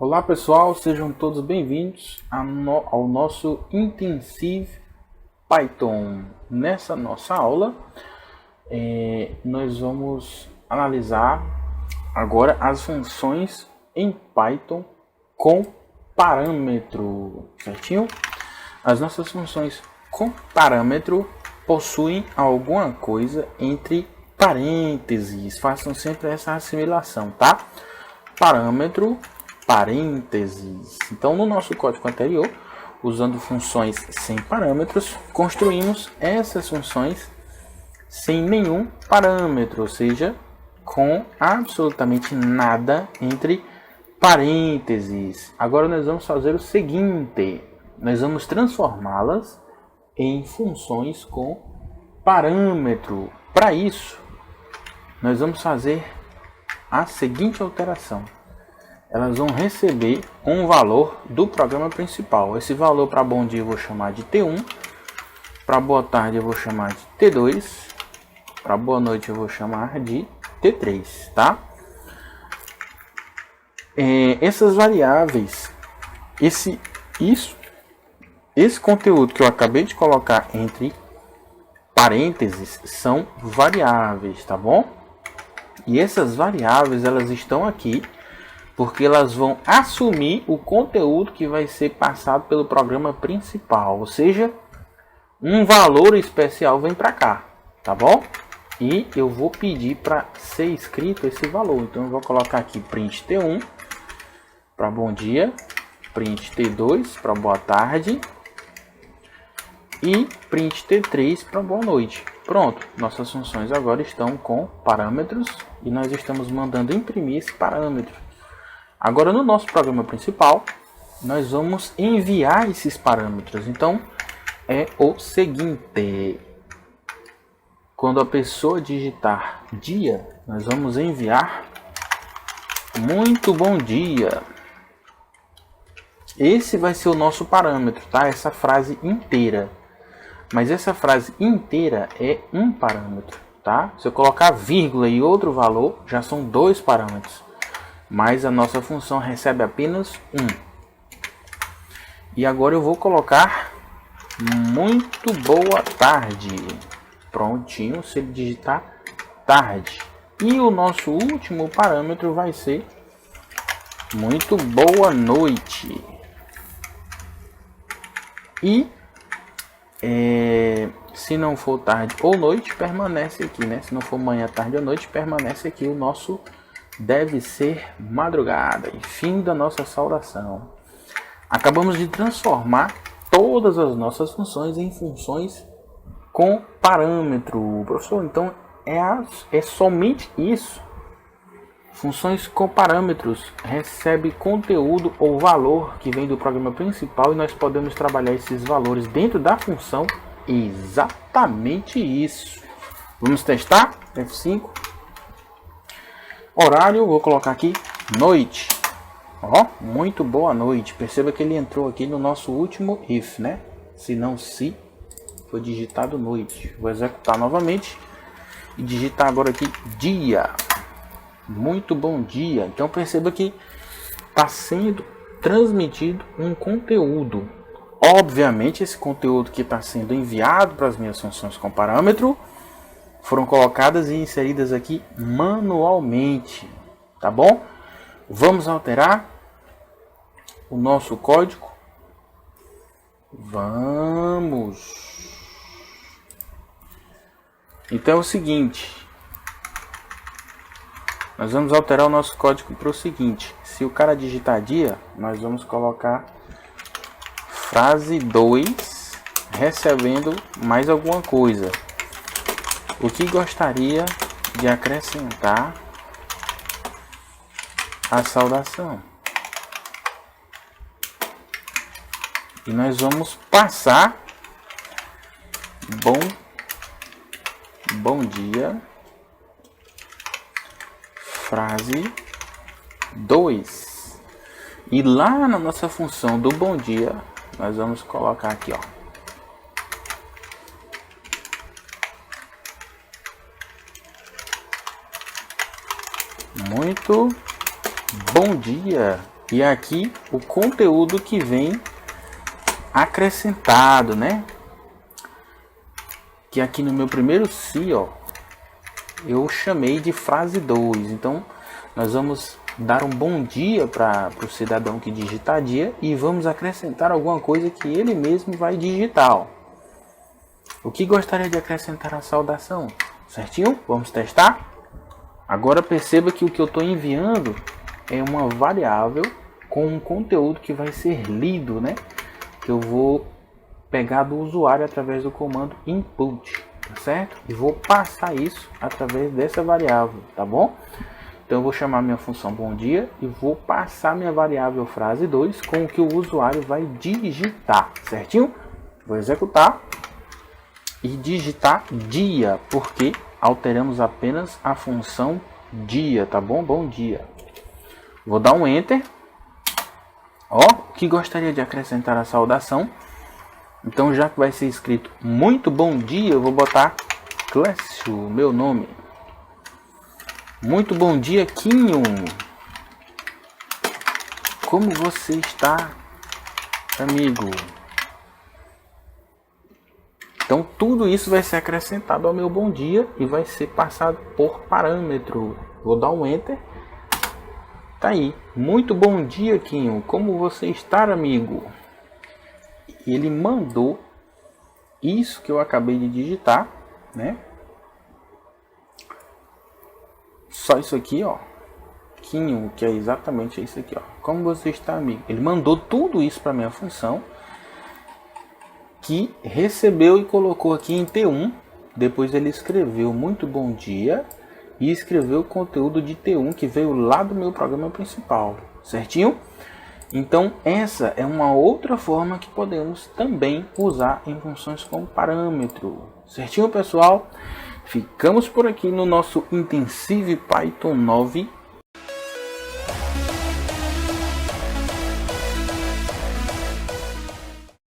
Olá pessoal, sejam todos bem-vindos ao nosso Intensive Python. Nessa nossa aula, nós vamos analisar agora as funções em Python com parâmetro, certinho? As nossas funções com parâmetro possuem alguma coisa entre parênteses. Façam sempre essa assimilação, tá? Parâmetro, parênteses. Então, no nosso código anterior, usando funções sem parâmetros, construímos essas funções sem nenhum parâmetro, ou seja, com absolutamente nada entre parênteses. Agora nós vamos fazer o seguinte: nós vamos transformá-las em funções com parâmetro. Para isso, nós vamos fazer a seguinte alteração. Elas vão receber um valor do programa principal. Esse valor para bom dia eu vou chamar de T1, para boa tarde eu vou chamar de T2, para boa noite eu vou chamar de T3, tá? Essas variáveis, esse conteúdo que eu acabei de colocar entre parênteses são variáveis, tá bom? E essas variáveis, elas estão aqui porque elas vão assumir o conteúdo que vai ser passado pelo programa principal, ou seja, um valor especial vem para cá, tá bom? E eu vou pedir para ser escrito esse valor, então eu vou colocar aqui print T1 para bom dia, print T2 para boa tarde e print T3 para boa noite. Pronto, nossas funções agora estão com parâmetros e nós estamos mandando imprimir esse parâmetro. Agora, no nosso programa principal, nós vamos enviar esses parâmetros. Então, é o seguinte: quando a pessoa digitar dia, nós vamos enviar muito bom dia. Esse vai ser o nosso parâmetro, tá? Essa frase inteira. Mas essa frase inteira é um parâmetro, tá? Se eu colocar vírgula e outro valor, já são dois parâmetros. Mas a nossa função recebe apenas um. E agora eu vou colocar muito boa tarde. Prontinho, se ele digitar tarde. E o nosso último parâmetro vai ser muito boa noite. E se não for tarde ou noite, permanece aqui, né? Se não for manhã, tarde ou noite, permanece aqui o nosso deve ser madrugada. E fim da nossa saudação. Acabamos de transformar todas as nossas funções em funções com parâmetro. Professor, então é somente isso. Funções com parâmetros recebe conteúdo ou valor que vem do programa principal e nós podemos trabalhar esses valores dentro da função. Exatamente isso. Vamos testar? F5. Horário, vou colocar aqui noite. Ó, muito boa noite. Perceba que ele entrou aqui no nosso último if, né? Se não se foi digitado noite. Vou executar novamente e digitar agora aqui dia. Muito bom dia. Então perceba que está sendo transmitido um conteúdo. Obviamente esse conteúdo que está sendo enviado para as minhas funções com parâmetro foram colocadas e inseridas aqui manualmente, tá bom? Vamos alterar o nosso código. Vamos. Então é o seguinte. Nós vamos alterar o nosso código para o seguinte: se o cara digitar dia, nós vamos colocar frase 2 recebendo mais alguma coisa. O que gostaria de acrescentar a saudação. E nós vamos passar bom dia. Frase 2. E lá na nossa função do bom dia, nós vamos colocar aqui, ó. Muito bom dia. E aqui o conteúdo que vem acrescentado, né? Que aqui no meu primeiro se, ó, eu chamei de frase 2. Então nós vamos dar um bom dia para o cidadão que digitar dia e vamos acrescentar alguma coisa que ele mesmo vai digitar, ó. O que gostaria de acrescentar a saudação? Certinho? Vamos testar? Agora perceba que o que eu estou enviando é uma variável com um conteúdo que vai ser lido, né? Que eu vou pegar do usuário através do comando input, tá certo? E vou passar isso através dessa variável, tá bom? Então eu vou chamar minha função bom dia e vou passar minha variável frase 2 com o que o usuário vai digitar, certinho? Vou executar e digitar dia, porque alteramos apenas a função dia, tá bom? Bom dia. Vou dar um enter. Ó, que gostaria de acrescentar a saudação. Então, já que vai ser escrito muito bom dia, eu vou botar Clécio, meu nome. Muito bom dia, Quinho. Como você está, amigo? Então, tudo isso vai ser acrescentado ao meu bom dia e vai ser passado por parâmetro. Vou dar um enter. Tá aí. Muito bom dia, Quinho. Como você está, amigo? Ele mandou isso que eu acabei de digitar, né? Só isso aqui, ó. Quinho, que é exatamente isso aqui, ó. Como você está, amigo? Ele mandou tudo isso para minha função, que recebeu e colocou aqui em T1. Depois ele escreveu muito bom dia e escreveu o conteúdo de T1 que veio lá do meu programa principal, certinho? Então essa é uma outra forma que podemos também usar em funções com parâmetro, certinho, pessoal? Ficamos por aqui no nosso Intensive Python 9